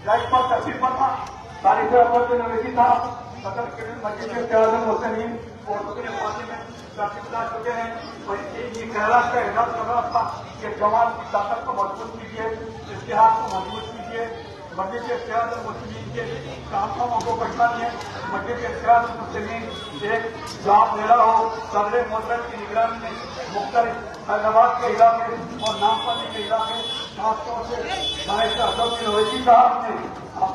Life पर तस्वीर पर था तारीख अकबर नवेदी था सदर मस्जिद के इत्तेहादुल मुस्लिमीन और दूसरे पार्टी में तस्वीर चुके हैं। और ये खैरात का एहसास कर रहा था कि जमात की ताकत को मजबूत कीजिए, इत्तेहाद को मजबूत कीजिए। मस्जिद के इत्तेहादुल मुस्लिमीन के कामों को पहचानिए। मस्जिद के इत्तेहादुल मुस्लिमीन एक जॉब मेला हो सदर मोहतरम की निगरानी में मुख्तलिफ हैदराबाद के इलाके और नामपल्ली के इलाके खासतौर से असल ओवैसी साहब ने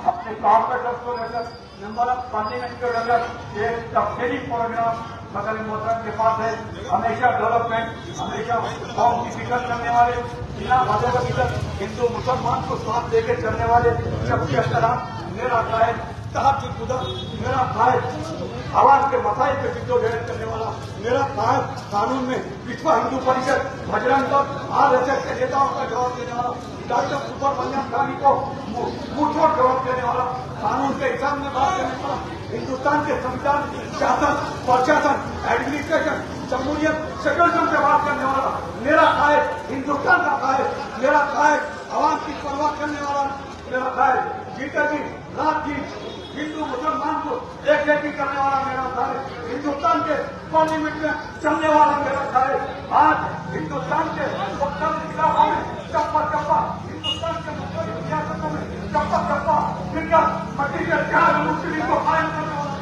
अपने कॉर्पोरेटर्स को लेकर मेंबर ऑफ पार्लियामेंट को लेकर एक तफसीली प्रोग्राम सदर मोहतरम के पास है। हमेशा डेवलपमेंट, हमेशा कौम की फिक्र करने वाले, बिना मजहब की हिंदू मुसलमान को साथ लेकर चलने वाले सबके एहतराम मेरा कायद तहज्जुद गुज़र, मेरा कायद आवाज के मसाइल पे जिद्दोजहद करने वाला, मेरा कायद कानून में विश्व हिंदू परिषद, बजरंग दल, आरएसएस के नेताओं का जवाब देने वाला, डॉक्टर सुब्रमण्यम स्वामी को मुंहतोड़ जवाब देने वाला, कानून के हिसाब में बात करने वाला, हिंदुस्तान के संविधान, शासन, प्रशासन, एडमिनिस्ट्रेशन, जमहूरियत, सेकुलरिज्म से बात करने वाला मेरा कायद, हिंदुस्तान का कायद, मेरा कायद आवाम की परवाह करने वाला, मेरा कायद जीते जी रात जी हिंदू मुसलमान को एक करने वाला मेरा कायद, हिंदुस्तान के पार्लियामेंट में चलने वाला मेरा कायद। आज हिंदुस्तान के मुख्तलिफ इलाकों में चप्पा चप्पा, हिंदुस्तान के मुख्तलिफ रियासतों में चप्पा चप्पा मिलकर मस्जिद के इत्तेहादुल मुस्लिमीन को कायम करने वाला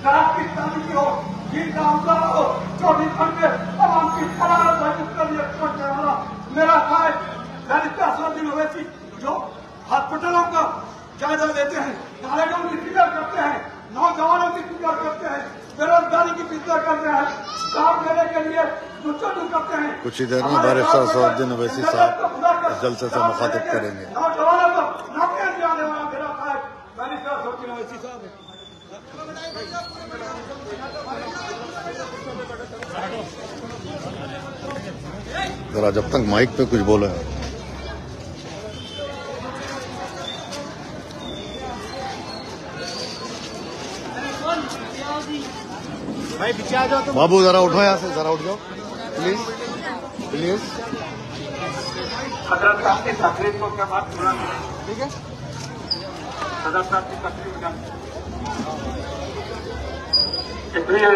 शराब की इस्लामी की हो, दीन का हमला हो, 24 घंटे आवाम की फरारत के लिए पहुंचने वाला मेरा कायद ललित असदुद्दीन ओवैसी, जो हॉस्पिटलों का जायजा लेते हैं, कॉलेजों की फिक्र करते हैं, नौजवानों की फिक्र करते हैं, बेरोजगारी की फिक्र करते हैं, काम देने के लिए जुस्तजू करते हैं। कुछ ही देर में बैरिस्टर असदुद्दीन ओवैसी साहब इस जलसे से मुखातिब करेंगे। नौजवानों को नौकरियां दिलाने वाला मेरा कायद बैरिस्टर असदुद्दीन ओवैसी साहब है। जरा जब तक माइक पे कुछ बोले भाई पीछे आ जाओ तुम। बाबू जरा उठो यहाँ से, जरा उठ जाओ प्लीज प्लीज। सदर साहब की तकरीर को क्या बात सुना, ठीक है सदर साहब की तकरीर का इसलिए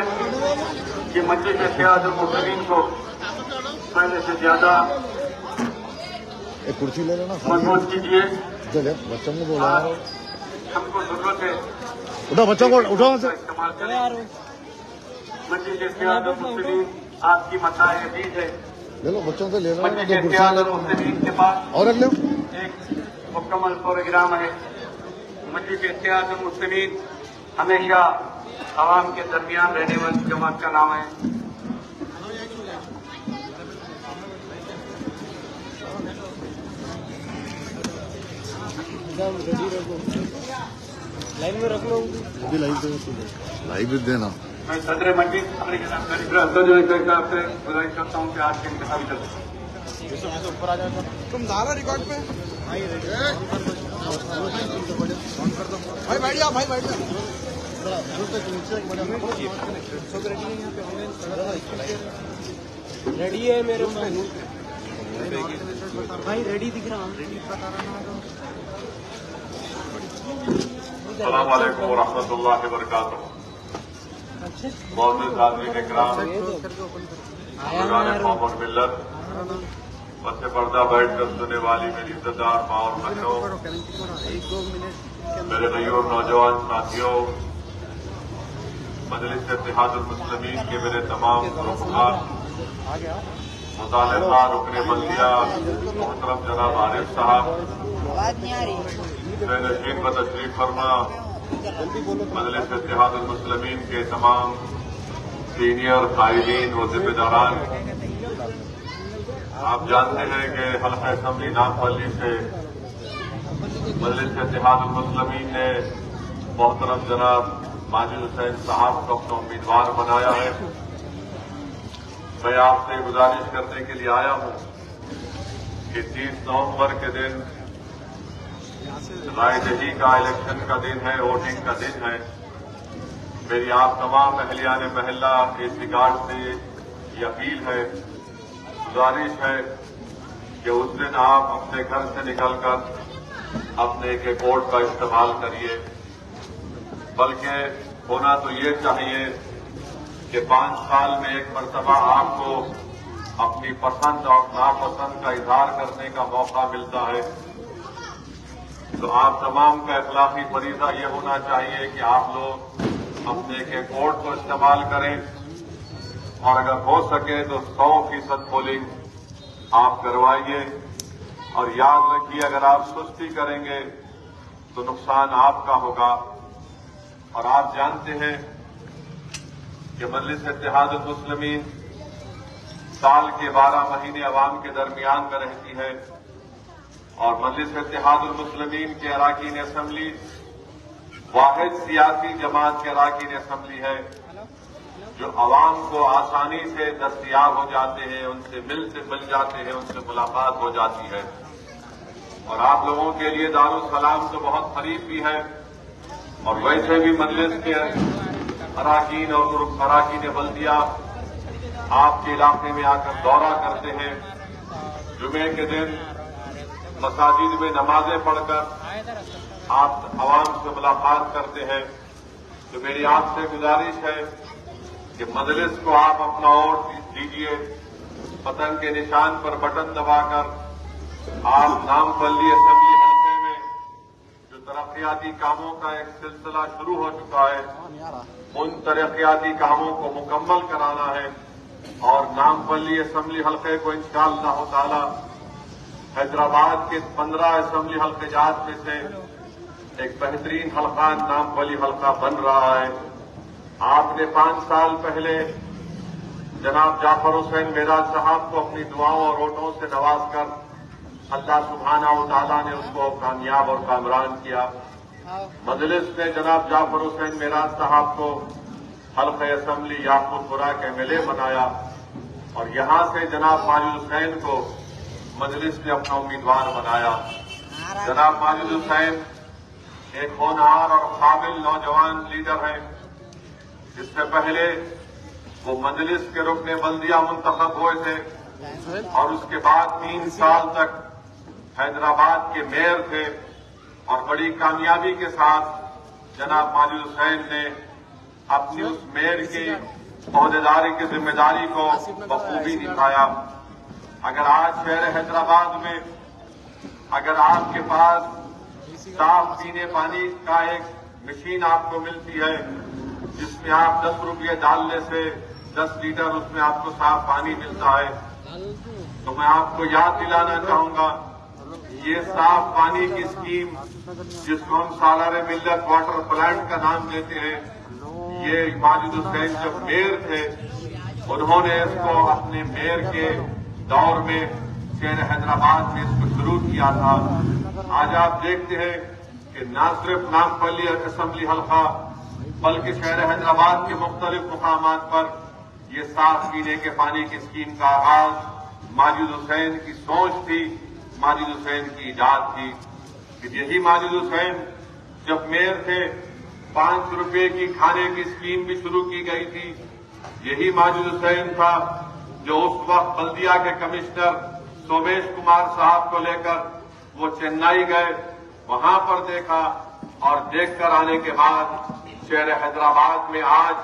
कि मस्जिद के इत्तेहादुल मुस्लिमीन को पहले से ज्यादा एक कुर्सी ले लेना, मजबूत कीजिए। चले बच्चों को बोला, हमको जरूरत है उठो बच्चों को, उठो से इस्तेमाल करें। मस्जिद के इत्तेहादुल मुस्लिमीन आपकी मसाए अजीज है। ले लो बच्चों से ले लो, मस्जिद के इत्तेहादुल मुस्लिमीन के पास और रख लो। एक मुकम्मल प्रोग्राम है। मस्जिद के इत्तेहादुल मुस्लिमीन हमेशा आवाम के दरमियान रहने वाली जमात का नाम है। लाइन में रख लो, लाइव देना। मैं सदर मस्जिद आपसे गुजारिश करता हूँ कि आज के इंतखाबी चलते ऊपर आ जाओ। तुम डालो रिकॉर्ड पे भाई, बैठ जाओ भाई, बैठ जाओ। रेडी है मेरे भाई, रेडी दिख रहा। अस्सलाम वालेकुम व रहमतुल्लाहि व बरकातुहू। मौजूद हाज़रीन इकराम, बुज़ुर्गान कौम और मिल्लत, पसे पर्दा बैठकर सुनने वाली मेरी इज़्ज़तदार माँ और बहनों, मेरे गयूर नौजवान साथियों, मजलिस इत्तेहादुल मुस्लिमीन के मेरे तमाम रुकमान, मुतालिका रुकने बल्दिया मोहतरम जनाब आरिफ साहब, नशीन व तशरीफ फरमा, मजलिस इत्तेहादुल मुस्लिमीन के तमाम सीनियर कायदीन व जिम्मेदारान, आप जानते हैं कि हल्का असम्बली नामपल्ली से मजलिस इत्तेहादुल मुस्लिमीन ने मोहतरम जनाब माजिद हुसैन साहब को अपना उम्मीदवार बनाया है। मैं आपसे गुजारिश करने के लिए आया हूं कि 30 नवंबर के दिन रायदही का इलेक्शन का दिन है, वोटिंग का दिन है। मेरी आप तमाम अहलियान महल्ला इस रिगार्ड से ये अपील है, गुजारिश है کہ اس دن آپ اپنے گھر سے نکل کر اپنے ایک ووٹ کا استعمال کریے، بلکہ ہونا تو یہ چاہیے کہ 5 سال میں ایک مرتبہ آپ کو اپنی پسند اور ناپسند کا اظہار کرنے کا موقع ملتا ہے۔ تو آپ تمام کا اخلاقی فریضہ یہ ہونا چاہیے کہ آپ لوگ اپنے ایک ووٹ کو استعمال کریں، اور اگر ہو سکے تو 100% پولنگ آپ کروائیے، اور یاد رکھیے اگر آپ سستی کریں گے تو نقصان آپ کا ہوگا۔ اور آپ جانتے ہیں کہ مجلس اتحاد المسلمین سال کے 12 مہینے عوام کے درمیان میں رہتی ہے، اور مجلس اتحاد المسلمین کے اراکین اسمبلی واحد سیاسی جماعت کے اراکین اسمبلی ہے جو عوام کو آسانی سے دستیاب ہو جاتے ہیں، ان سے مل جاتے ہیں، ان سے ملاقات ہو جاتی ہے۔ اور آپ لوگوں کے لیے دارالسلام تو بہت قریب بھی ہے، اور ویسے بھی مجلس کے اراکین اور اراکین بلدیہ آپ کے علاقے میں آ کر دورہ کرتے ہیں، جمعے کے دن مساجد میں نمازیں پڑھ کر آپ عوام سے ملاقات کرتے ہیں۔ تو میری آپ سے گزارش ہے کہ مجلس کو آپ اپنا ووٹ دیجیے، پتنگ کے نشان پر بٹن دبا کر آپ نامپلی اسمبلی حلقے میں جو ترقیاتی کاموں کا ایک سلسلہ شروع ہو چکا ہے، ان ترقیاتی کاموں کو مکمل کرانا ہے، اور نامپلی اسمبلی حلقے کو انشاءاللہ تعالی حیدرآباد کے 15 اسمبلی حلقے جات میں سے ایک بہترین حلقہ نامپلی حلقہ بن رہا ہے۔ آپ نے 5 سال پہلے جناب جعفر حسین میراج صاحب کو اپنی دعاؤں اور ووٹوں سے نواز کر اللہ سبحانہ و تعالیٰ نے اس کو کامیاب اور کامران کیا۔ مجلس نے جناب جعفر حسین میراج صاحب کو حلقہ اسمبلی یاقوت پورہ کے MLA بنایا، اور یہاں سے جناب ماجد حسین کو مجلس نے اپنا امیدوار بنایا۔ جناب ماجد حسین ایک ہونہار اور قابل نوجوان لیڈر ہیں۔ اس سے پہلے وہ مجلس کے رکن بلدیہ منتخب ہوئے تھے، اور اس کے بعد 3 سال تک حیدرآباد کے میئر تھے، اور بڑی کامیابی کے ساتھ جناب ماجد حسین نے اپنی اس میئر کی عہدیداری کی ذمہ داری کو بخوبی نبھایا۔ اگر آج شہر حیدرآباد میں اگر آپ کے پاس صاف پینے پانی کا ایک مشین آپ کو ملتی ہے جس میں آپ 10 روپے ڈالنے سے 10 لیٹر اس میں آپ کو صاف پانی ملتا ہے، تو میں آپ کو یاد دلانا چاہوں گا یہ صاف پانی کی اسکیم جس کو ہم سالار ملت واٹر پلانٹ کا نام دیتے ہیں، یہ ماجد حسین جب میئر تھے انہوں نے اس کو اپنے میئر کے دور میں شہر حیدرآباد میں اس کو شروع کیا تھا۔ آج آپ دیکھتے ہیں کہ نہ صرف نامپلی اسمبلی حلقہ بلکہ شہر حیدرآباد کے مختلف مقامات پر یہ صاف پینے کے پانی کی اسکیم کا آغاز ماجد حسین کی سوچ تھی، ماجد حسین کی ایجاد تھی۔ کہ یہی ماجد حسین جب میئر تھے 5 روپے کی کھانے کی اسکیم بھی شروع کی گئی تھی۔ یہی ماجد حسین تھا جو اس وقت بلدیہ کے کمشنر سومیش کمار صاحب کو لے کر وہ چنئی گئے، وہاں پر دیکھا، اور دیکھ کر آنے کے بعد شہر حیدرآباد میں آج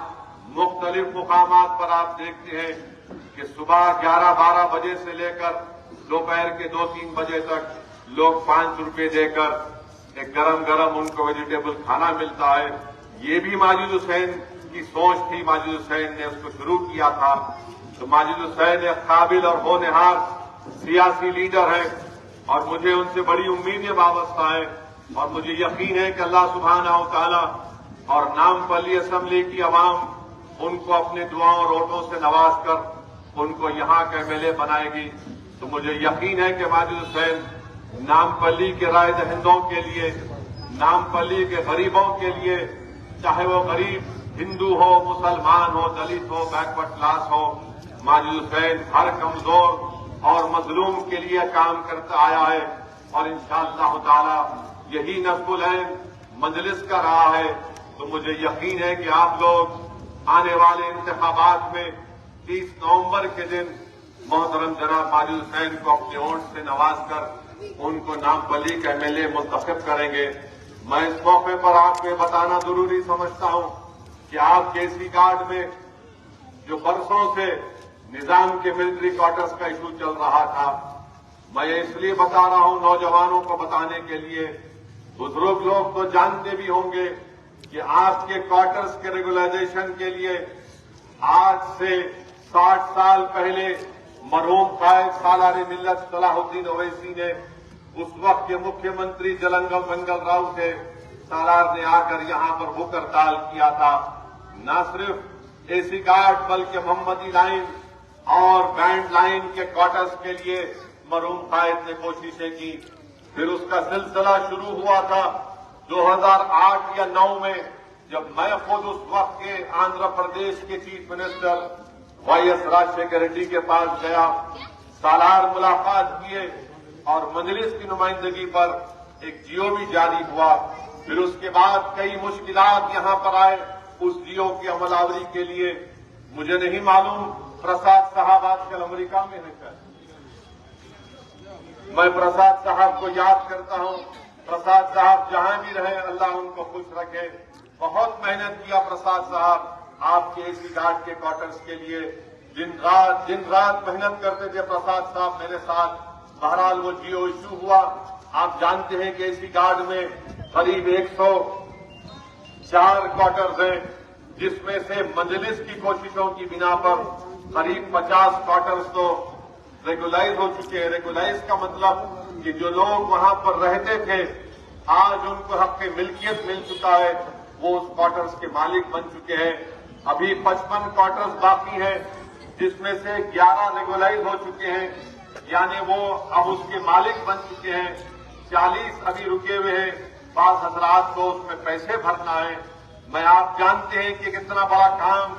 مختلف مقامات پر آپ دیکھتے ہیں کہ صبح 11-12 بجے سے لے کر دوپہر کے 2-3 بجے تک لوگ 5 روپے دے کر ایک گرم ان کو ویجیٹیبل کھانا ملتا ہے۔ یہ بھی ماجد حسین کی سوچ تھی، ماجد حسین نے اس کو شروع کیا تھا۔ تو ماجد حسین ایک قابل اور ہونہار سیاسی لیڈر ہیں، اور مجھے ان سے بڑی امیدیں وابستہ ہیں، اور مجھے یقین ہے کہ اللہ سبحانہ و تعالی اور نامپلی اسمبلی کی عوام ان کو اپنے دعاؤں اور ووٹوں سے نواز کر ان کو یہاں کا MLA بنائے گی۔ تو مجھے یقین ہے کہ ماجد حسین نامپلی کے رائے دہندوں کے لیے، نامپلی کے غریبوں کے لیے، چاہے وہ غریب ہندو ہو، مسلمان ہو، دلت ہو، بیکورڈ کلاس ہو، ماجد حسین ہر کمزور اور مظلوم کے لیے کام کرتا آیا ہے، اور انشاءاللہ تعالی یہی نصب العین مجلس کا رہا ہے۔ تو مجھے یقین ہے کہ آپ لوگ آنے والے انتخابات میں 30 نومبر کے دن मोहतरम जनाब माजिद हुसैन को अपने वोट से नवाज कर उनको नामपल्ली का MLA मुंतखब करेंगे। मैं इस मौके पर आपको ये बताना जरूरी समझता हूं कि आप केसी गार्ड में जो बरसों से निजाम के मिलिट्री क्वार्टर्स का इशू चल रहा था, मैं ये इसलिए बता रहा हूं नौजवानों को बताने के लिए, बुजुर्ग लोग तो जानते भी होंगे कि आपके क्वार्टर्स के रेगुलराइजेशन के लिए आज से 60 साल पहले मरहूम कायद सालार मिल्लत सलाहुद्दीन ओवैसी ने उस वक्त के मुख्यमंत्री जलंगम वेंगल राव से सालार ने आकर यहां पर भूख हड़ताल किया था। न सिर्फ एसी गार्ड बल्कि मोहम्मदी लाइन और बैंड लाइन के क्वार्टर्स के लिए मरहूम कायद ने कोशिशें की। फिर उसका सिलसिला शुरू हुआ था 2008 या 9 में, जब मैं खुद उस वक्त के आंध्र प्रदेश के chief minister YS Rajasekhar Reddy के पास गया, सालार मुलाकात किए और मजलिस की नुमाइंदगी पर एक जियो भी जारी हुआ। फिर उसके बाद कई मुश्किलात यहां पर आए उस जियो की अमलावरी के लिए। मुझे नहीं मालूम प्रसाद साहब आजकल अमेरिका में है क्या? मैं प्रसाद साहब को याद करता हूं। प्रसाद साहब जहां भी रहे अल्लाह उनको खुश रखे। बहुत मेहनत किया प्रसाद साहब आपके एसी गार्ड के क्वार्टर्स के लिए, दिन रात मेहनत करते थे प्रसाद साहब मेरे साथ। बहरहाल वो जियो इश्यू हुआ। आप जानते हैं कि एसी गार्ड में करीब 104 क्वार्टर्स हैं, जिसमें से मजलिस की कोशिशों की बिना पर करीब 50 क्वार्टर्स तो रेगुलाइज हो चुके हैं। रेगुलाइज का मतलब कि जो लोग वहां पर रहते थे आज उनको हक मिल्कियत मिल चुका है, वो उस क्वार्टर्स के मालिक बन चुके हैं। अभी 55 क्वार्टर्स बाकी हैं, जिसमें से 11 रेगुलाइज हो चुके हैं, यानी वो अब उसके मालिक बन चुके हैं। 40 अभी रुके हुए हैं। 5 हज़रात को उसमें पैसे भरना है। मैं आप जानते हैं कि कितना बड़ा काम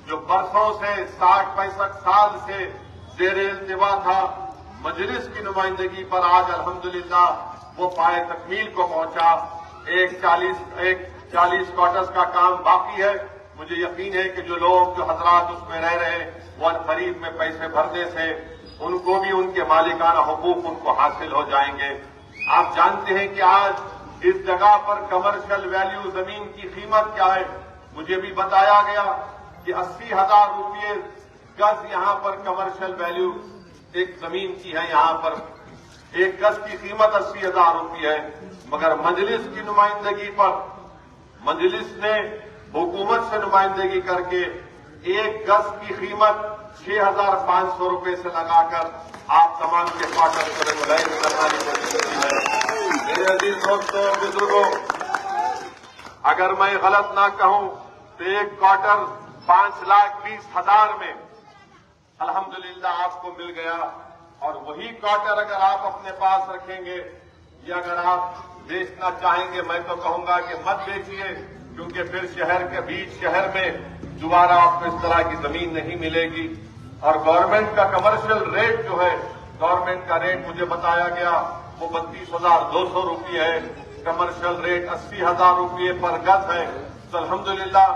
जो बरसों से 60-65 साल से ज़ेर इल्तिवा था, मजलिस की नुमाइंदगी पर आज अल्हम्दुलिल्लाह वो पाए तकमील को पहुंचा। एक 40 क्वार्टर्स का काम बाकी है। मुझे यकीन है कि जो लोग जो हजरात उसमें रह रहे हैं वो खरीद में पैसे भरने से उनको भी उनके मालिकाना हुकूक उनको हासिल हो जाएंगे। आप जानते हैं कि आज इस जगह पर कमर्शियल वैल्यू जमीन की कीमत क्या है? मुझे भी बताया गया कि 80,000 रुपये गज यहां पर कमर्शियल वैल्यू एक जमीन की है। यहां पर एक गज की कीमत 80,000 रुपये है, मगर मजलिस की नुमाइंदगी पर मजलिस ने हुकूमत से नुमाइंदगी करके एक गज की कीमत 6,500 रुपये से लगाकर आप तमाम के क्वार्टर को रेगुलाइज करने की कोशिश की है। मेरे अजीज दोस्तों बुजुर्गों, अगर मैं गलत ना कहूं तो एक क्वार्टर 5,20,000 में अल्हम्दुलिल्लाह आपको मिल गया। और वही क्वार्टर अगर आप अपने पास रखेंगे या अगर आप बेचना चाहेंगे, मैं तो कहूंगा कि मत बेचिए, क्योंकि फिर शहर के बीच शहर में दोबारा आपको इस तरह की जमीन नहीं मिलेगी। और गवर्नमेंट का कमर्शियल रेट जो है, गवर्नमेंट का रेट मुझे बताया गया वो 32,200 रुपये है। कमर्शियल रेट 80,000 रुपये पर गज है। तो अल्हम्दुलिल्लाह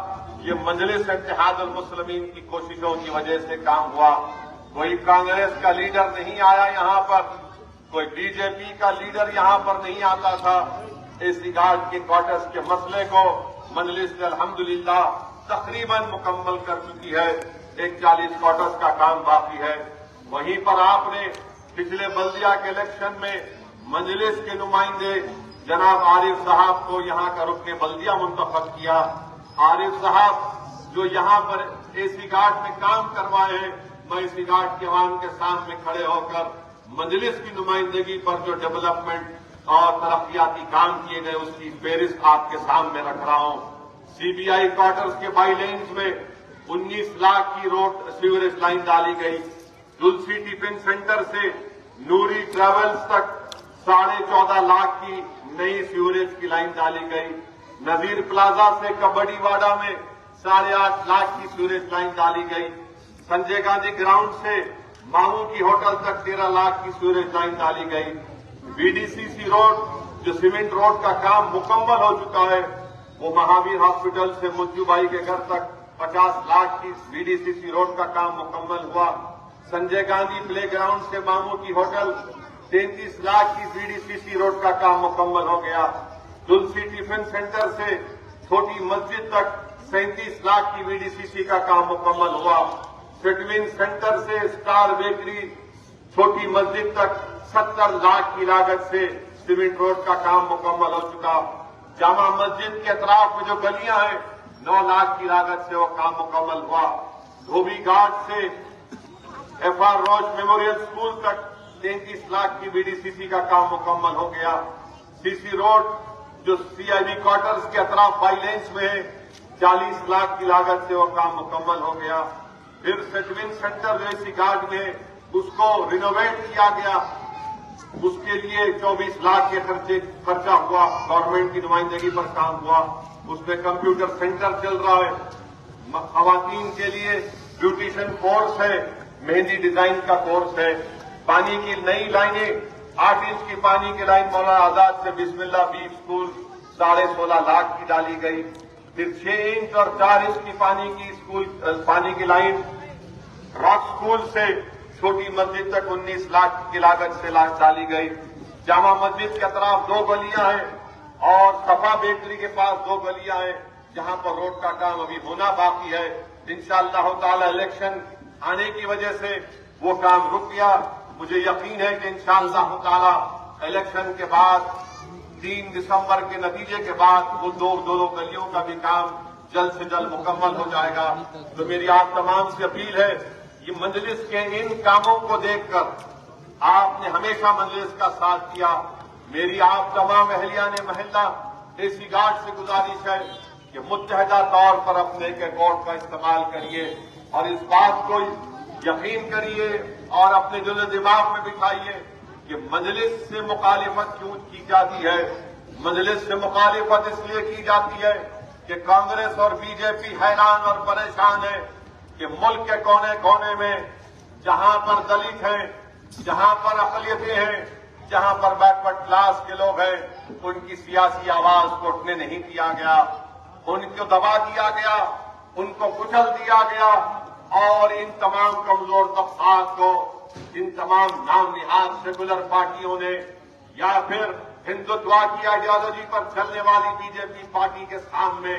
ये मजलिस इत्तेहादुल मुस्लिमीन की कोशिशों की वजह से काम हुआ। कोई कांग्रेस का लीडर नहीं आया यहां पर, कोई बीजेपी का लीडर यहां पर नहीं आता था। एसी गार्ड के क्वार्टर्स के मसले को मजलिस ने अल्हम्दुलिल्लाह तकरीबन मुकम्मल कर चुकी है। एक 40 क्वार्टर्स का काम बाकी है। वहीं पर आपने पिछले बल्दिया के इलेक्शन में मजलिस के नुमाइंदे जनाब आरिफ साहब को यहां का रुकने बल्दिया मुंतखब किया। आरिफ साहब जो यहां पर एसी गार्ड में काम करवाए हैं, मैं एसी गार्ड के अवाम के सामने खड़े होकर मजलिस की नुमाइंदगी पर जो डेवलपमेंट और तरक्याती काम किए गए उसकी फेहरिस्त आपके सामने रख रहा हूं। सीबीआई क्वार्टर्स के बाई लेन्स में 19 लाख की रोड सीवरेज लाइन डाली गई। तुलसी टिफिन सेंटर से नूरी ट्रेवल्स तक 14.5 लाख की नई सीवरेज की लाइन डाली गई। नजीर प्लाजा से कबड्डीवाड़ा में 8.5 लाख की सीवरेज लाइन डाली गई। संजय गांधी ग्राउंड से मामू की होटल तक 13 लाख की सीवरेज लाइन डाली गई। बीडीसीसी रोड जो सीमेंट रोड का काम मुकम्मल हो चुका है, वो महावीर हॉस्पिटल से मुज्जूबाई के घर तक 50 लाख की बीडीसीसी रोड का काम मुकम्मल हुआ। संजय गांधी प्ले ग्राउंड से मामू की होटल 33 लाख की बीडीसीसी रोड का काम मुकम्मल हो गया। तुलसी टिफिन सेंटर से छोटी मस्जिद तक 37 लाख की बीडीसीसी का काम मुकम्मल हुआ। फिटविन सेंटर से स्टार बेकरी छोटी मस्जिद तक 70 लाख की लागत से सीमेंट रोड का काम मुकम्मल हो चुका। जामा मस्जिद के अतराफ में जो गलियां हैं 9 लाख की लागत से वो काम मुकम्मल हुआ। धोबी घाट से FR रोज मेमोरियल स्कूल तक 33 लाख की बीडीसीसी का काम मुकम्मल हो गया। सीसी रोड जो CIB क्वार्टर्स के अतराफ बाइलेंस में है 40 लाख की लागत से वो काम मुकम्मल हो गया। फिर सेटविन सेंटर जो इसी घाट में उसको रिनोवेट किया गया, उसके लिए 24 लाख के खर्चा हुआ। गवर्नमेंट की नुमाइंदगी पर काम हुआ। उसमें कंप्यूटर सेंटर चल रहा है, खवातीन के लिए ब्यूटिशियन कोर्स है, मेहंदी डिजाइन का कोर्स है। पानी की नई लाइनें 8 इंच की पानी की लाइन मौलाना आजाद से बिस्मिल्लाह बीफ स्कूल 16.5 लाख की डाली गई। फिर 6 इंच और 4 इंच की पानी की लाइन रॉक स्कूल से छोटी मस्जिद तक 19 लाख की लागत से डाली गई। जामा मस्जिद के अतराफ 2 गलियां हैं और सफा बेकरी के पास 2 गलियां हैं जहां पर रोड का काम अभी होना बाकी है। इंशाअल्लाह ताला इलेक्शन आने की वजह से वो काम रुक गया। मुझे यकीन है कि इंशाअल्लाह ताला इलेक्शन के बाद 3 दिसंबर के नतीजे के बाद वो दो गलियों का भी काम जल्द से जल्द मुकम्मल हो जाएगा। तो मेरी आप तमाम से अपील है, ये मजलिस के इन कामों को देखकर आपने हमेशा मजलिस का साथ दिया। मेरी आप तमाम अहलियान महल्ला देसी घाट से गुजारिश है कि मुत्तहदा तौर पर अपने एक वोट का इस्तेमाल करिए और इस बात को यकीन करिए और अपने दिल दिमाग में बिठाइए कि मजलिस से मुखालिफत क्यों की जाती है। मजलिस से मुखालिफत इसलिए की जाती है कि कांग्रेस और बीजेपी हैरान और परेशान है कि मुल्क के कोने कोने में जहां पर दलित हैं, जहां पर अक़लियतें हैं, जहां पर बैकवर्ड क्लास के लोग हैं, उनकी सियासी आवाज को उठने नहीं दिया गया, उनको दबा दिया गया, उनको कुचल दिया गया और इन तमाम कमजोर तबकात को इन तमाम नाम निहाद सेकुलर पार्टियों ने या फिर हिंदुत्व की आइडियोलॉजी पर चलने वाली बीजेपी पार्टी के सामने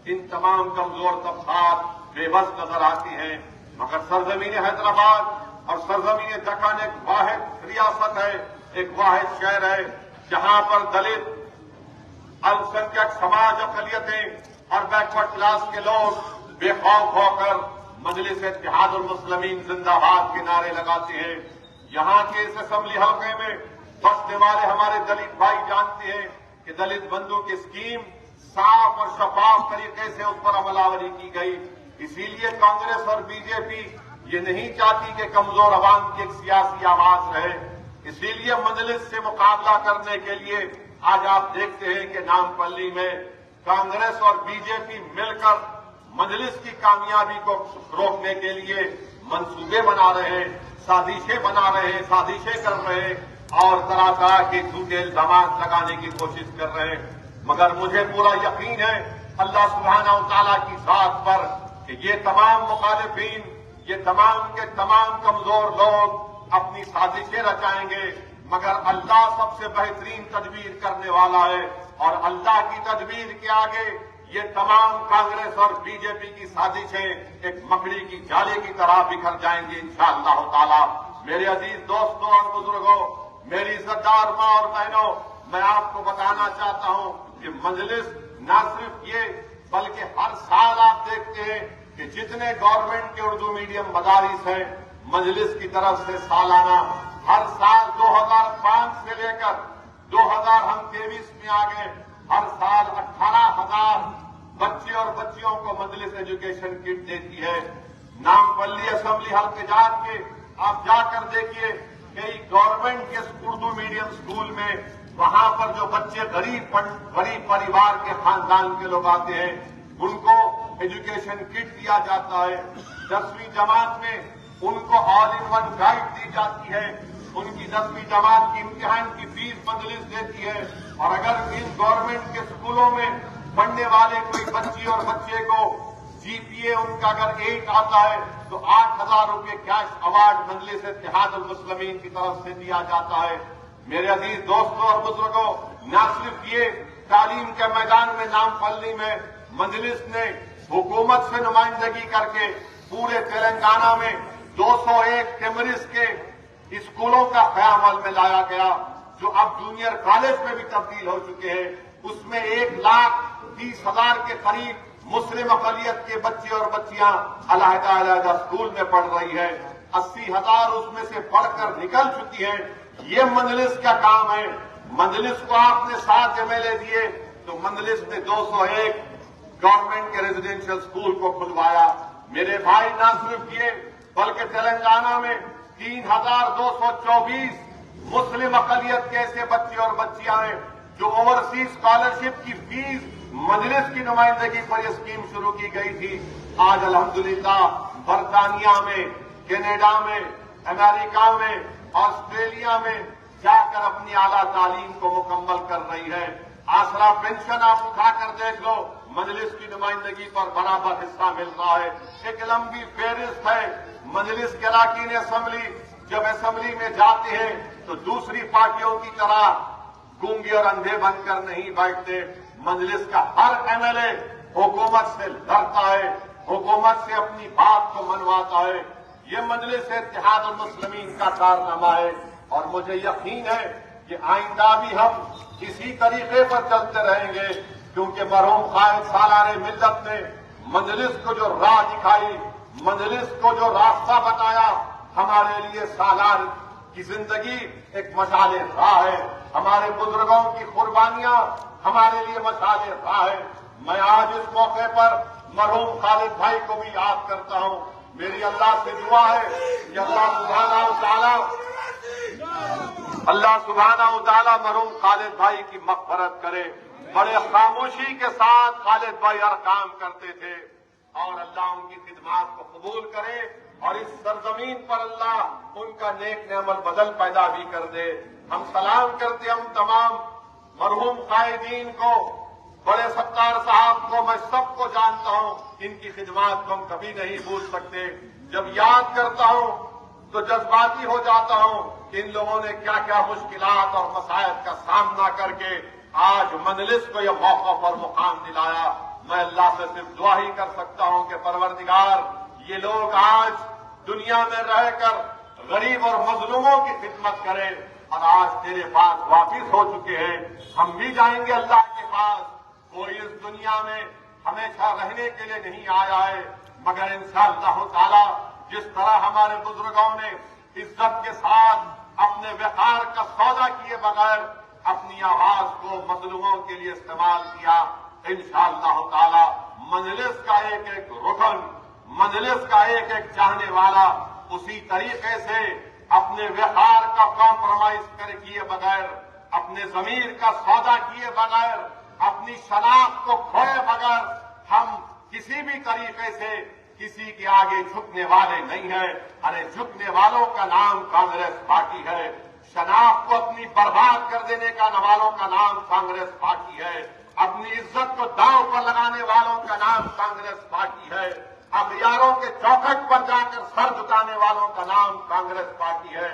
इन तमाम कमजोर तबकात बेबस नजर आती हैं। मगर सरजमीन हैदराबाद और सरजमीन दक्कन एक वाहिद रियासत है, एक वाहिद शहर है जहां पर दलित, अल्पसंख्यक समाज, अक़लियतें और बैकवर्ड क्लास के लोग बेखौफ होकर मजलिस इत्तेहादुल मुस्लिमीन जिंदाबाद के नारे लगाते हैं। यहां के इस असेंबली हल्के में बसने वाले हमारे दलित भाई जानते हैं कि दलित बंधु की स्कीम साफ और शफाफ तरीके से उस पर अमलावरी की गई। इसीलिए कांग्रेस और बीजेपी ये नहीं चाहती कि कमजोर अवाम की एक सियासी आवाज रहे। इसीलिए मजलिस से मुकाबला करने के लिए आज आप देखते हैं कि नामपल्ली में कांग्रेस और बीजेपी मिलकर मजलिस की कामयाबी को रोकने के लिए मंसूबे बना रहे हैं, साजिशें बना रहे हैं, साजिशें कर रहे हैं और तरह तरह के झूठे इल्जाम लगाने की कोशिश कर रहे हैं। मगर मुझे पूरा यकीन है अल्लाह सुब्हानहू व तआला की जात पर कि ये तमाम मुखालिफिन, ये तमाम के तमाम कमजोर लोग अपनी साजिशें रचाएंगे, मगर अल्लाह सबसे बेहतरीन तदबीर करने वाला है और अल्लाह की तदबीर के आगे ये तमाम कांग्रेस और बीजेपी की साजिशें एक मकड़ी की जाली की तरह बिखर जाएंगी इंशाअल्लाह ताला। मेरे अजीज दोस्तों और बुजुर्गों, मेरी इज्जतदार मां और बहनों, मैं आपको बताना चाहता हूं कि मजलिस न सिर्फ ये बल्कि हर साल आप देखते हैं कि जितने गवर्नमेंट के उर्दू मीडियम मदारिस हैं, मजलिस की तरफ से सालाना हर साल 2005 से लेकर 2023 में आ गए, हर साल 18,000 बच्चे और बच्चियों को मजलिस एजुकेशन किट देती है। नामपल्ली असेंबली हल्के जात के आप जाकर देखिए कई गवर्नमेंट के उर्दू मीडियम स्कूल में, वहां पर जो बच्चे गरीब परिवार के खानदान के लोग आते हैं उनको एजुकेशन किट दिया जाता है। 10वीं जमात में उनको ऑल इन वन गाइड दी जाती है। उनकी 10वीं जमात की इम्तिहान की फीस मजलिस देती है। और अगर इन गवर्नमेंट के स्कूलों में पढ़ने वाले कोई बच्ची और बच्चे को GPA उनका अगर 8 आता है तो 8,000 रुपये कैश अवार्ड मजलिस इत्तेहादुल मुस्लिमीन की तरफ से दिया जाता है। मेरे अजीज दोस्तों और बुजुर्गों, न सिर्फ ये तालीम के मैदान में नामपल्ली में मजलिस ने हुकूमत से नुमाइंदगी करके पूरे तेलंगाना में 201 टिमरिस के स्कूलों का क़याम में लाया गया, जो अब जूनियर कॉलेज में भी तब्दील हो चुके हैं। उसमें 1,30,000 के करीब मुस्लिम अक़लियत के बच्चे और बच्चियां अलहदा स्कूल में पढ़ रही है। 80,000 उसमें से पढ़कर निकल चुकी हैं। ये मजलिस का काम है। मजलिस को आपने 7 MLA दिए तो मजलिस ने 201 गवर्नमेंट के रेजिडेंशियल स्कूल को खुलवाया। मेरे भाई ना सिर्फ ये बल्कि तेलंगाना में 3,224 मुस्लिम अक़लियत के ऐसे बच्चे और बच्चियां हैं जो ओवरसीज स्कॉलरशिप की फीस मजलिस की नुमाइंदगी पर यह स्कीम शुरू की गई थी। आज अल्हम्दुलिल्लाह बरतानिया में, कनाडा में, अमेरिका में, ऑस्ट्रेलिया में जाकर अपनी आला तालीम को मुकम्मल कर रही है। आसरा पेंशन आप उठाकर देख लो, मजलिस की नुमाइंदगी पर बराबर हिस्सा मिल रहा है। एक लंबी फेहरिस्त है। मजलिस के अरकान असेंबली जब असेंबली में जाते हैं तो दूसरी पार्टियों की तरह गूंगे और अंधे बनकर नहीं बैठते। मजलिस का हर MLA हुकूमत से लड़ता है, हुकूमत से अपनी बात को मनवाता है। ये मजलिस इत्तेहादुल मुस्लिमीन का कारनामा है और मुझे यकीन है कि आइंदा भी हम इसी तरीके पर चलते रहेंगे, क्योंकि मरहूम कायद सालार मिल्लत ने मजलिस को जो राह दिखाई, मजलिस को जो रास्ता बताया, हमारे लिए सालार की जिंदगी एक मशाल राह है। हमारे बुजुर्गों की कुर्बानियां हमारे लिए मशाल राह है। मैं आज इस मौके पर मरहूम खालिद भाई को भी याद करता हूं। मेरी अल्लाह से दुआ है कि अल्लाह सुब्हानहू तआला मरहूम खालिद भाई की मग़फ़िरत करे। बड़े खामोशी के साथ खालिद भाई हर काम करते थे और अल्लाह उनकी खिदमत को कबूल करे और इस सरजमीन पर अल्लाह उनका नेक नेमल बदल पैदा भी कर दे। हम सलाम करते हम तमाम मरहूम कायदीन को, बड़े सत्तार साहब को, मैं सबको जानता हूं। इनकी खिदमत को हम कभी नहीं भूल सकते। जब याद करता हूं तो जज्बाती हो जाता हूं कि इन लोगों ने क्या क्या मुश्किलात और मसाइल का सामना करके आज मजलिस को यह मौका पर मुकाम दिलाया। मैं अल्लाह से सिर्फ दुआ ही कर सकता हूं कि परवरदिगार, ये लोग आज दुनिया में रहकर गरीब और मजलूमों की खिदमत करें और आज तेरे पास वापिस हो चुके हैं। हम भी जाएंगे अल्लाह के पास। कोई इस दुनिया में हमेशा रहने के लिए नहीं आया है, मगर इंशाअल्लाह ताला जिस तरह हमारे बुजुर्गों ने इज्जत के साथ अपने वक़ार का सौदा किए बगैर अपनी आवाज को मजलूमों के लिए इस्तेमाल किया, इंशाअल्लाह ताला मजलिस का एक एक रुकन, मजलिस का एक एक चाहने वाला उसी तरीके से अपने वक़ार का कॉम्प्रोमाइज किए बगैर, अपने ज़मीर का सौदा किए बगैर, अपनी शनाख्त को खोए बगैर हम किसी भी तरीके से किसी के आगे झुकने वाले नहीं है। अरे झुकने वालों का नाम कांग्रेस पार्टी है। शनाख्त को अपनी बर्बाद कर देने का वालों का नाम कांग्रेस पार्टी है। अपनी इज्जत को दांव पर लगाने वालों का नाम कांग्रेस पार्टी है। अखियारों के चौखट पर जाकर सर झुकाने वालों का नाम कांग्रेस पार्टी है।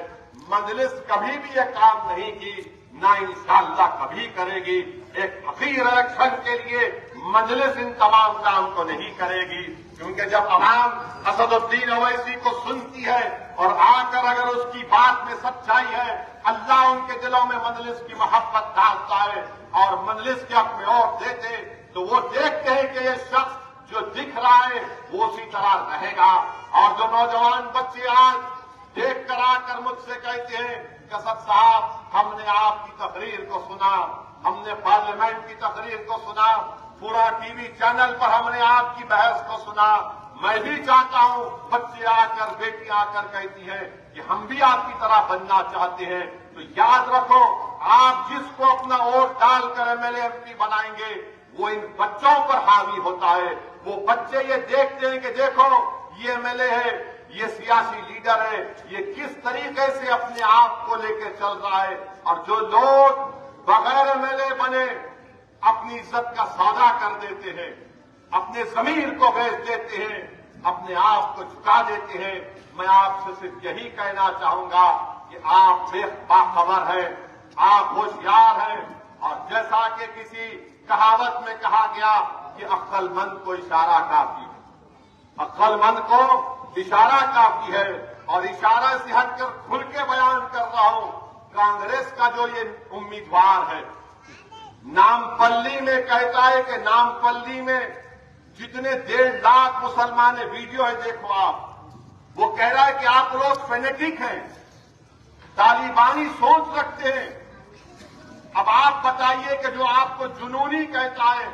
मजलिस कभी भी ये काम नहीं की, ना इंशाअल्लाह कभी करेगी। एक फकीर इलेक्शन के लिए मजलिस इन तमाम काम को नहीं करेगी, क्योंकि जब अवाम असदुद्दीन ओवैसी को सुनती है और आकर अगर उसकी बात में सच्चाई है, अल्लाह उनके दिलों में मजलिस की मोहब्बत डालता है और मजलिस के हक में वोट देते, तो वो देखते हैं कि ये शख्स जो दिख रहा है वो उसी तरह रहेगा। और जो नौजवान बच्चे आज देख कर आकर मुझसे कहते हैं कि असद साहब हमने आपकी तकरीर को सुना, हमने पार्लियामेंट की तकरीर को सुना, पूरा टीवी चैनल पर हमने आपकी बहस को सुना, मैं भी चाहता हूं, बच्चे आकर बेटियां आकर कहती हैं कि हम भी आपकी तरह बनना चाहते हैं। तो याद रखो, आप जिसको अपना वोट डालकर MLA MP बनाएंगे वो इन बच्चों पर हावी होता है। वो बच्चे ये देखते हैं कि देखो ये MLA है, ये सियासी लीडर है, ये किस तरीके से अपने आप को लेकर चल रहा है। और जो लोग बगैर MLA बने अपनी इज्जत का सौदा कर देते हैं, اپنے ضمیر کو بیچ دیتے ہیں، اپنے آپ کو جھکا دیتے ہیں۔ میں آپ سے صرف یہی کہنا چاہوں گا کہ آپ بے باخبر ہیں، آپ ہوشیار ہیں، اور جیسا کہ کسی کہاوت میں کہا گیا کہ عقل مند کو اشارہ کافی ہے، عقل مند کو اشارہ کافی ہے، اور اشارہ سے ہٹ کر کھل کے بیان کر رہا ہوں۔ کانگریس کا جو یہ امیدوار ہے، نامپلی میں کہتا ہے کہ نامپلی میں جتنے 1.5 لاکھ مسلمان ویڈیو ہے، دیکھو آپ، وہ کہہ رہا ہے کہ آپ لوگ فینیٹک ہیں، طالبانی سوچ رکھتے ہیں۔ اب آپ بتائیے کہ جو آپ کو جنونی کہتا ہے،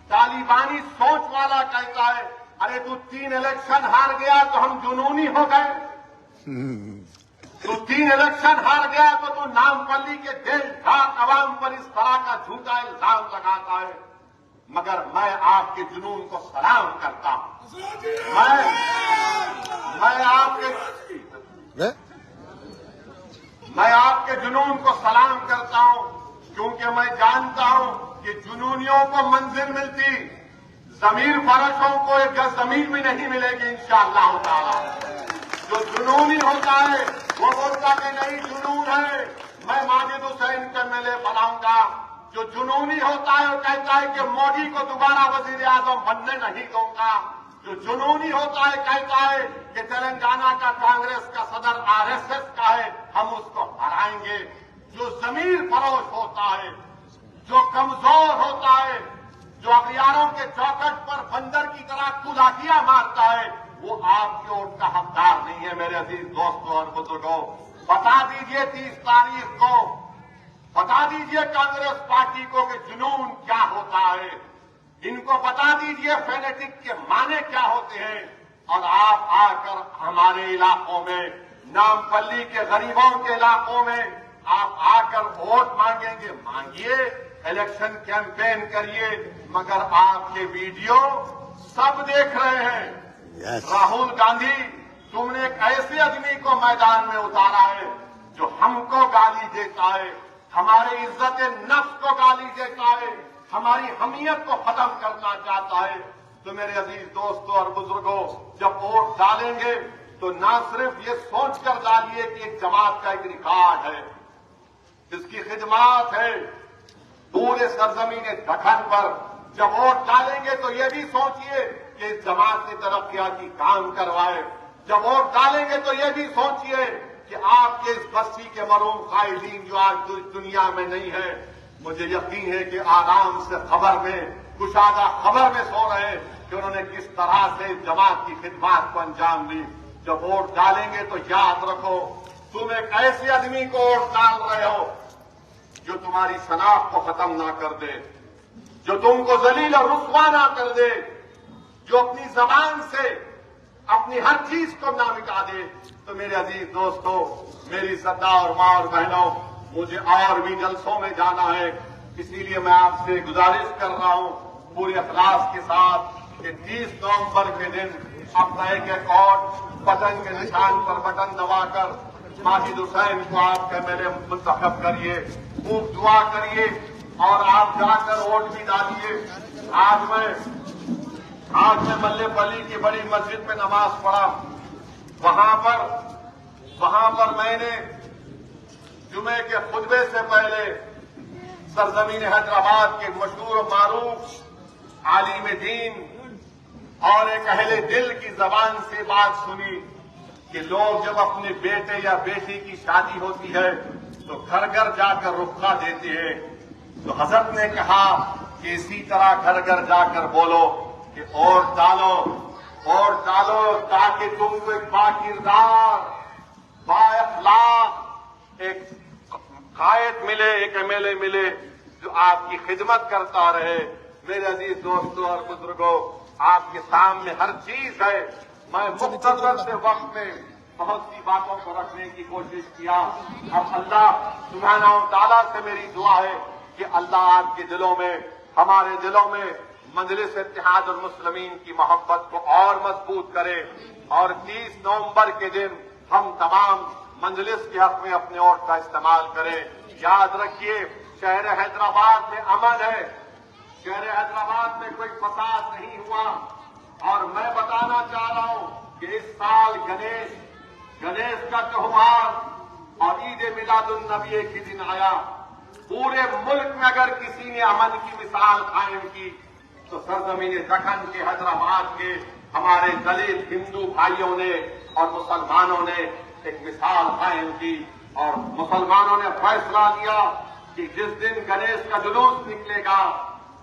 طالبانی سوچ والا کہتا ہے، ارے تو 3 الیکشن ہار گیا تو ہم جنونی ہو گئے؟ تو 3 الیکشن ہار گیا تو نامپلی کے 1.5 لاکھ عوام پر اس طرح کا جھوٹا الزام لگاتا ہے؟ مگر میں آپ کے جنون کو سلام کرتا ہوں۔ میں آپ کے جنون کو سلام کرتا ہوں، کیونکہ میں جانتا ہوں کہ جنونیوں کو منزل ملتی، ضمیر فرشوں کو ایک زمین بھی نہیں ملے گی انشاءاللہ تعالی۔ جو جنونی ہوتا ہے وہ بولتا کہ نہیں جنون ہے، میں ماجد حسین کا MLA بناؤں گا۔ جو جنونی ہوتا ہے وہ کہتا ہے کہ مودی کو دوبارہ وزیر اعظم بننے نہیں دوں گا۔ جو جنونی ہوتا ہے کہتا ہے کہ تلنگانہ کا کانگریس کا صدر RSS کا ہے، ہم اس کو ہرائیں گے۔ جو ضمیر فروش ہوتا ہے، جو کمزور ہوتا ہے، جو اغیاروں کے چوکٹ پر بندر کی طرح کلاکیاں مارتا ہے، وہ آپ کے ووٹ کا حقدار نہیں ہے۔ میرے عزیز دوستوں اور بزرگوں، بتا دیجئے 30 تاریخ کو، بتا دیجئے کانگریس پارٹی کو کہ جنون کیا ہوتا ہے، ان کو بتا دیجئے فینیٹک کے معنی کیا ہوتے ہیں، اور آپ آ کر ہمارے علاقوں میں، نامپلی کے غریبوں کے علاقوں میں آپ آ کر ووٹ مانگیں گے، مانگیے، الیکشن کیمپین کریے، مگر آپ کے ویڈیو سب دیکھ رہے ہیں۔ راہل گاندھی، تم نے ایک ایسے آدمی کو میدان میں اتارا ہے جو ہم کو گالی دیتا ہے، ہمارے عزت نفس کو گالی دیتا ہے، ہماری حمیت کو ختم کرنا چاہتا ہے۔ تو میرے عزیز دوستوں اور بزرگوں، جب ووٹ ڈالیں گے تو نہ صرف یہ سوچ کر ڈالیے کہ ایک جماعت کا ایک ریکارڈ ہے، اس کی خدمات ہے پورے سرزمین دکن پر۔ جب ووٹ ڈالیں گے تو یہ بھی سوچیے کہ اس جماعت نے ترقیاتی کام کروائے۔ جب ووٹ ڈالیں گے تو یہ بھی سوچیے کہ آپ کے اس بستی کے مرحوم قائدین جو آج دنیا میں نہیں ہے، مجھے یقین ہے کہ آرام سے خبر میں، کشادہ خبر میں سو رہے ہیں کہ انہوں نے کس طرح سے جماعت کی خدمات کو انجام دی۔ جب ووٹ ڈالیں گے تو یاد رکھو، تم ایک ایسے آدمی کو ووٹ ڈال رہے ہو جو تمہاری شناخت کو ختم نہ کر دے، جو تم کو ذلیل اور رسوا نہ کر دے، جو اپنی زبان سے اپنی ہر چیز کو نہ مٹا دے۔ تو میرے عزیز دوستو، میری سدا اور ماں اور بہنوں، مجھے اور بھی جلسوں میں جانا ہے، اسی لیے میں آپ سے گزارش کر رہا ہوں پورے اخلاص کے ساتھ کہ 30 نومبر کے دن اپنا ایک ووٹ بٹن کے نشان پر بٹن دبا کر ماجد حسین کو آپ کا MLA منتخب کریے، خوب دعا کریے، اور آپ جا کر ووٹ بھی ڈالیے۔ آج میں ملے پلی کی بڑی مسجد میں نماز پڑھا، وہاں پر میں نے جمعے کے خطبے سے پہلے سرزمین حیدرآباد کے مشہور و معروف عالم دین اور ایک اہل دل کی زبان سے بات سنی کہ لوگ جب اپنے بیٹے یا بیٹی کی شادی ہوتی ہے تو گھر گھر جا کر رخصہ دیتے ہیں۔ تو حضرت نے کہا کہ اسی طرح گھر گھر جا کر بولو کہ ووٹ ڈالو تاکہ تم کو ایک باکردار، با اخلاق ایک قائد ملے، ایک MLA ملے جو آپ کی خدمت کرتا رہے۔ میرے عزیز دوستوں اور بزرگوں، آپ کے سامنے ہر چیز ہے۔ میں مختصر سے وقت میں بہت سی باتوں کو رکھنے کی کوشش کیا۔ اب اللہ سبحانہ و تعالیٰ سے میری دعا ہے کہ اللہ آپ کے دلوں میں، ہمارے دلوں میں مجلس اتحاد المسلمین کی محبت کو اور مضبوط کرے، اور 30 نومبر کے دن ہم تمام مجلس کے حق میں اپنے ووٹ کا استعمال کریں۔ یاد رکھیے، شہر حیدرآباد میں امن ہے، शहर हैदराबाद में कोई फसाद नहीं हुआ। और मैं बताना चाह रहा हूं कि इस साल गणेश का त्योहार और ईद मिलादुन नबी एक ही दिन आया। पूरे मुल्क में अगर किसी ने अमन की मिसाल कायम की तो सरजमीन दक्कन के हैदराबाद के हमारे दलित हिंदू भाइयों ने और मुसलमानों ने एक मिसाल कायम की। और मुसलमानों ने फैसला लिया कि जिस दिन गणेश का जुलूस निकलेगा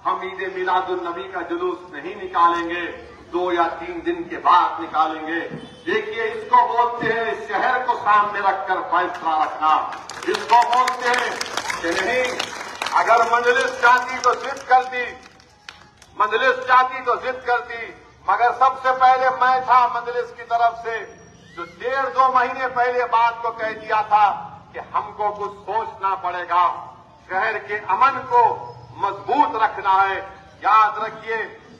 हम ईद मिलादुन नबी का जुलूस नहीं निकालेंगे, 2 या 3 दिन के बाद निकालेंगे। देखिए, इसको बोलते हैं शहर को सामने रखकर फैसला रखना। इसको बोलते हैं कि नहीं, अगर मजलिस चाहती तो जिद करती, मजलिस चाहती तो जिद करती, मगर सबसे पहले मैं था मजलिस की तरफ से जो 1.5-2 महीने पहले बात को कह दिया था कि हमको कुछ सोचना पड़ेगा, शहर के अमन को मजबूत रखना है। याद रखिए,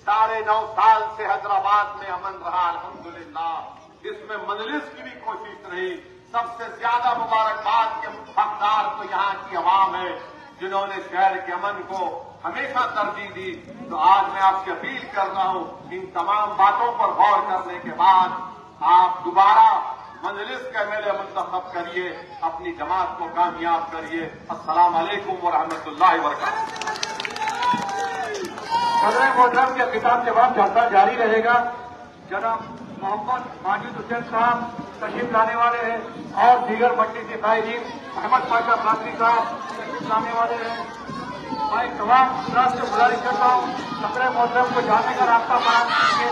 9.5 साल से हैदराबाद में अमन रहा अल्हम्दुलिल्लाह। इसमें मजलिस की भी कोशिश नहीं। सबसे ज्यादा मुबारकबाद के हकदार तो यहाँ की आवाम है जिन्होंने शहर के अमन को हमेशा तरजीह दी। तो आज मैं आपसे अपील कर रहा हूं, इन तमाम बातों पर गौर करने के बाद आप दोबारा मजलिस का एमएलए मुंतखब करिए, अपनी जमात को कामयाब करिए। अस्सलाम वालेकुम व रहमतुल्लाहि व बरकातहू। सदर मोहतरम के खिताब के बाद जलसा जारी रहेगा। जनाब मोहम्मद माजिद हुसैन साहब तशरीफ लाने वाले हैं और दीगर मट्टी से कायदीन अहमद पाशा कादरी साहब तशरीफ लाने वाले हैं। मैं तमाम हजरात से गुजारिश करता हूँ सदर मोहतरम को जाने का रास्ता फराहम कीजिए।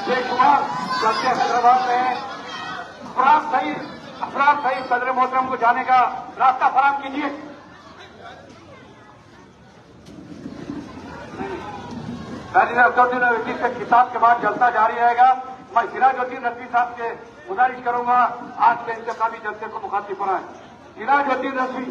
बेशुमार जलसे हैदराबाद में हैं, अफराद सहित सदर मोहतरम को जाने का रास्ता फराहम कीजिए। अब्दुद्दीन अवैसी के खिताब के बाद जलसा जारी रहेगा। मैं सिराजुद्दीन रजवी साहब से गुजारिश करूंगा आज के इंतकामी जलसे को मुखातिब बनाएं। सिराजुद्दीन रजवी।